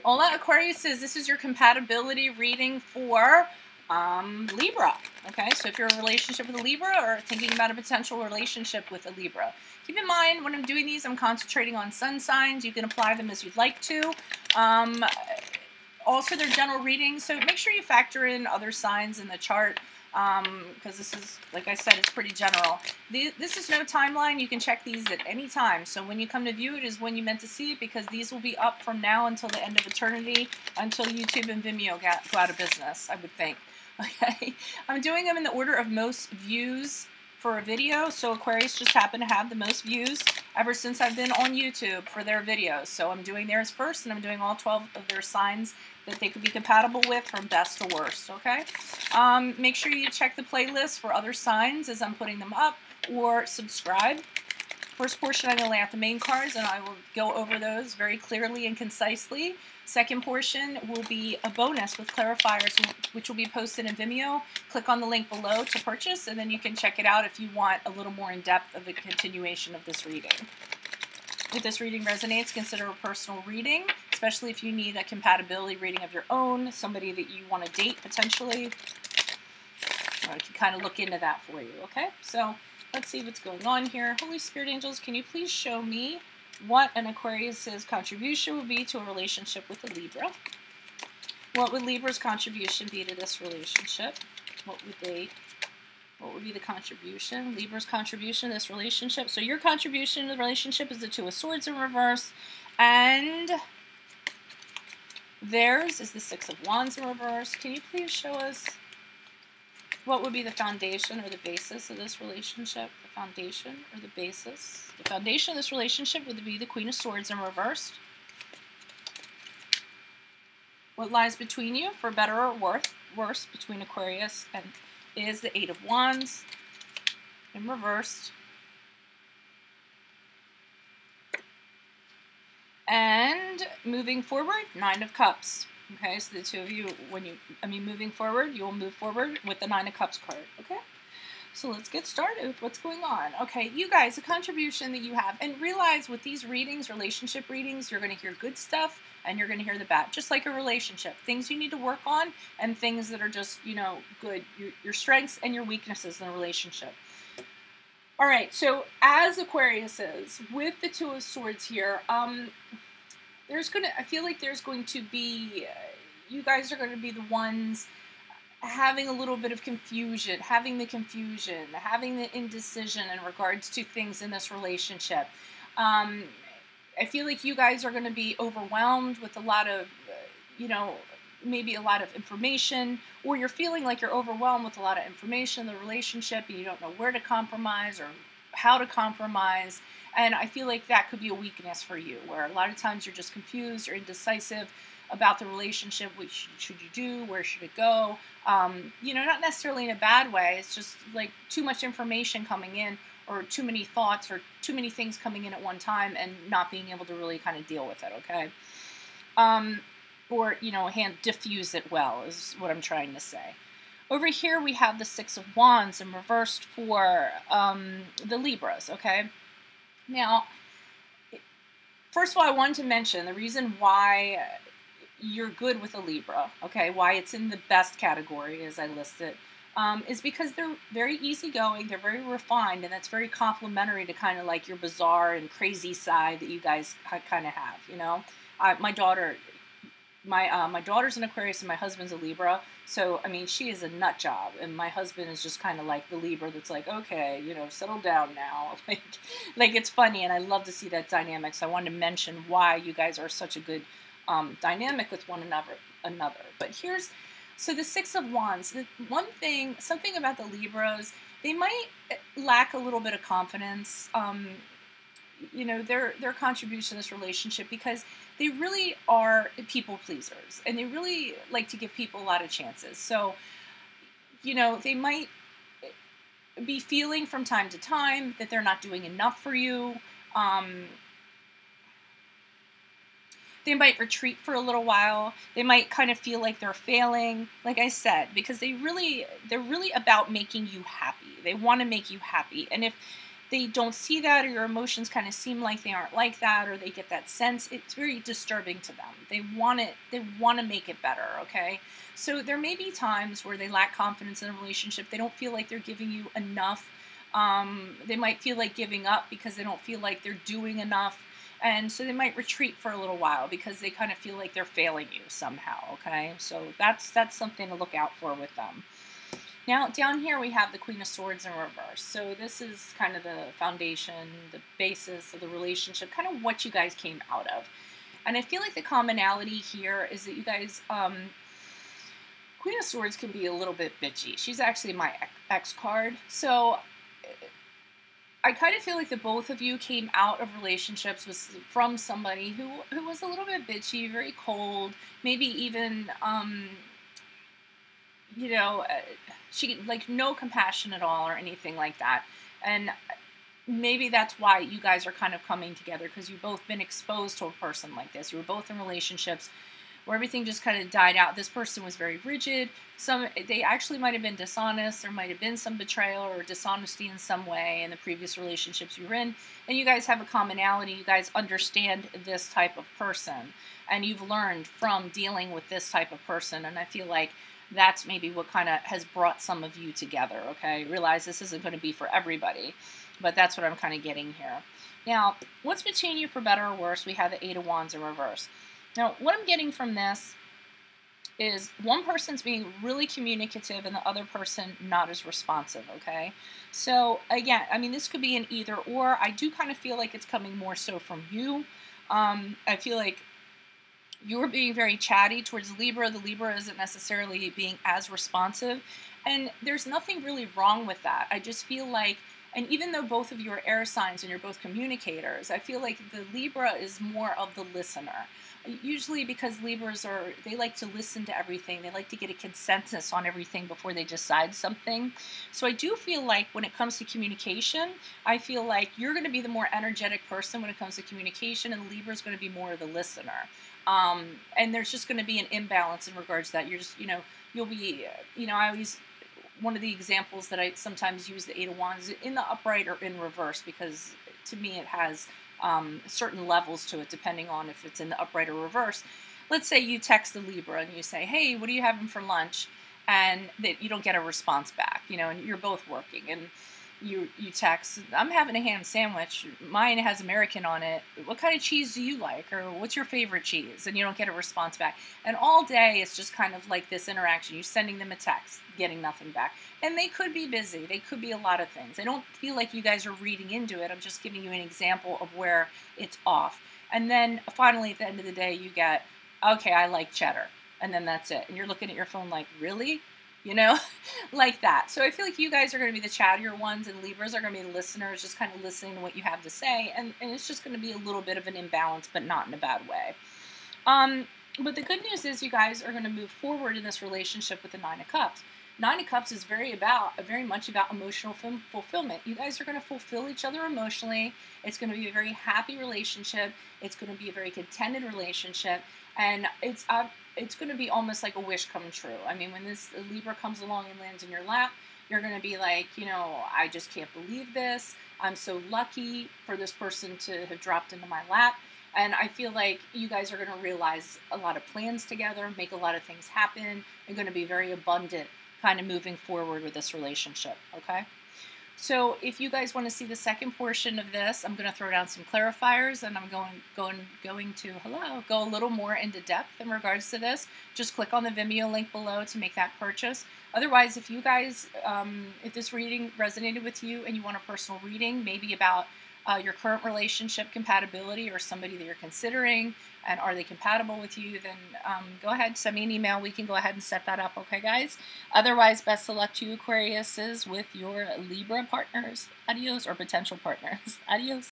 Hola Aquariuses, this is your compatibility reading for Libra. Okay, so if you're in a relationship with a Libra or thinking about a potential relationship with a Libra, keep in mind when I'm doing these, I'm concentrating on sun signs. You can apply them as you'd like to. Also, they're general readings, so make sure you factor in other signs in the chart because this is, like I said, it's pretty general. This is no timeline. You can check these at any time. So when you come to view it is when you meant to see it, because these will be up from now until the end of eternity, until YouTube and Vimeo go out of business, I would think. Okay, I'm doing them in the order of most views for a video, so Aquarius just happened to have the most views ever since I've been on YouTube for their videos. So I'm doing theirs first, and I'm doing all 12 of their signs that they could be compatible with from best to worst, okay? Make sure you check the playlist for other signs as I'm putting them up, or subscribe. First portion, I'm going to lay out the main cards, and I will go over those very clearly and concisely. Second portion will be a bonus with clarifiers, which will be posted in Vimeo. Click on the link below to purchase, and then you can check it out if you want a little more in-depth of the continuation of this reading. If this reading resonates, consider a personal reading, especially if you need a compatibility reading of your own, somebody that you want to date potentially. I can kind of look into that for you, okay? So let's see what's going on here. Holy Spirit angels, can you please show me what an Aquarius's contribution would be to a relationship with a Libra? What would Libra's contribution be to this relationship? What would be the contribution? Libra's contribution to this relationship. So your contribution to the relationship is the Two of Swords in reverse, and theirs is the Six of Wands in reverse. Can you please show us what would be the foundation or the basis of this relationship? The foundation or the basis? The foundation of this relationship would be the Queen of Swords in reverse. What lies between you, for better or worse, between Aquarius and is the Eight of Wands in reversed. And moving forward, Nine of Cups. Okay, so the two of you, moving forward, you'll move forward with the Nine of Cups card, okay? So let's get started with what's going on. Okay, you guys, the contribution that you have, and realize with these readings, relationship readings, you're going to hear good stuff and you're going to hear the bad, just like a relationship. Things you need to work on and things that are just, good. Your strengths and your weaknesses in a relationship. All right, so as Aquarius is, with the Two of Swords here, I feel like there's going to be, you guys are going to be the ones having a little bit of confusion, having the indecision in regards to things in this relationship. I feel like you guys are going to be overwhelmed with a lot of, maybe a lot of information, or you're feeling like you're overwhelmed with a lot of information in the relationship and you don't know where to compromise or how to compromise. And I feel like that could be a weakness for you, where a lot of times you're just confused or indecisive about the relationship. What should you do? Where should it go? Not necessarily in a bad way. It's just like too much information coming in, or too many thoughts, or too many things coming in at one time and not being able to really kind of deal with it, okay? Or, diffuse it well is what I'm trying to say. Over here we have the Six of Wands in reversed for the Libras, okay? Now, first of all, I wanted to mention the reason why you're good with a Libra, okay, why it's in the best category as I listed, is because they're very easygoing, they're very refined, and that's very complimentary to kind of like your bizarre and crazy side that you guys kind of have, My daughter's an Aquarius and my husband's a Libra, so, she is a nut job, and my husband is just kind of like the Libra that's like, okay, settle down now. Like it's funny, and I love to see that dynamic, so I wanted to mention why you guys are such a good dynamic with one another. But so the Six of Wands, something about the Libras, they might lack a little bit of confidence, their contribution to this relationship, because they really are people pleasers and they really like to give people a lot of chances. So, they might be feeling from time to time that they're not doing enough for you. They might retreat for a little while. They might kind of feel like they're failing, like I said, because they're really about making you happy. They want to make you happy. And if they don't see that, or your emotions kind of seem like they aren't like that, or they get that sense, it's very disturbing to them. They want it, they want to make it better, okay? So there may be times where they lack confidence in a relationship. They don't feel like they're giving you enough. They might feel like giving up because they don't feel like they're doing enough. And so they might retreat for a little while because they kind of feel like they're failing you somehow, okay? So that's something to look out for with them. Now, down here we have the Queen of Swords in reverse. So this is kind of the foundation, the basis of the relationship, kind of what you guys came out of. And I feel like the commonality here is that you guys, Queen of Swords can be a little bit bitchy. She's actually my ex card. So I kind of feel like the both of you came out of relationships from somebody who was a little bit bitchy, very cold, maybe even, you know, she like no compassion at all or anything like that. And maybe that's why you guys are kind of coming together, because you've both been exposed to a person like this. You were both in relationships where everything just kind of died out. This person was very rigid. They actually might have been dishonest. There might have been some betrayal or dishonesty in some way in the previous relationships you were in. And you guys have a commonality. You guys understand this type of person. And you've learned from dealing with this type of person. And I feel like that's maybe what kind of has brought some of you together, okay? Realize this isn't going to be for everybody, but that's what I'm kind of getting here. Now, what's between you for better or worse? We have the Eight of Wands in reverse. Now, what I'm getting from this is one person's being really communicative and the other person not as responsive, okay? So, again, I mean, this could be an either or. I do kind of feel like it's coming more so from you. I feel like you're being very chatty towards Libra. The Libra isn't necessarily being as responsive. And there's nothing really wrong with that. I just feel like, and even though both of you are air signs and you're both communicators, I feel like the Libra is more of the listener. Usually because Libras they like to listen to everything. They like to get a consensus on everything before they decide something. So I do feel like when it comes to communication, I feel like you're going to be the more energetic person when it comes to communication, and Libra is going to be more of the listener. And there's just going to be an imbalance in regards to that. You're just, you'll be, I always, one of the examples that I sometimes use the Eight of Wands in the upright or in reverse, because to me it has certain levels to it depending on if it's in the upright or reverse. Let's say you text the Libra and you say, hey, what are you having for lunch? And that you don't get a response back, and you're both working, and you text, I'm having a ham sandwich, mine has American on it, what kind of cheese do you like, or what's your favorite cheese? And you don't get a response back. And all day it's just kind of like this interaction. You're sending them a text, getting nothing back. And they could be busy. They could be a lot of things. I don't feel like you guys are reading into it. I'm just giving you an example of where it's off. And then finally at the end of the day you get, okay, I like cheddar. And then that's it. And you're looking at your phone like, really? Like that. So I feel like you guys are going to be the chattier ones, and Libras are going to be the listeners, just kind of listening to what you have to say. And it's just going to be a little bit of an imbalance, but not in a bad way. But the good news is you guys are going to move forward in this relationship with the Nine of Cups. Nine of Cups is very much about emotional fulfillment. You guys are going to fulfill each other emotionally. It's going to be a very happy relationship. It's going to be a very contented relationship. And it's going to be almost like a wish come true. I mean, when this Libra comes along and lands in your lap, you're going to be like, I just can't believe this. I'm so lucky for this person to have dropped into my lap. And I feel like you guys are going to realize a lot of plans together, make a lot of things happen, and going to be very abundant kind of moving forward with this relationship, okay? So if you guys want to see the second portion of this, I'm going to throw down some clarifiers, and I'm going to go a little more into depth in regards to this. Just click on the Vimeo link below to make that purchase. Otherwise, if you guys, if this reading resonated with you and you want a personal reading, maybe about your current relationship compatibility or somebody that you're considering, and are they compatible with you, then go ahead, send me an email. We can go ahead and set that up, okay, guys? Otherwise, best of luck to you, Aquariuses, with your Libra partners. Adios, or potential partners. Adios.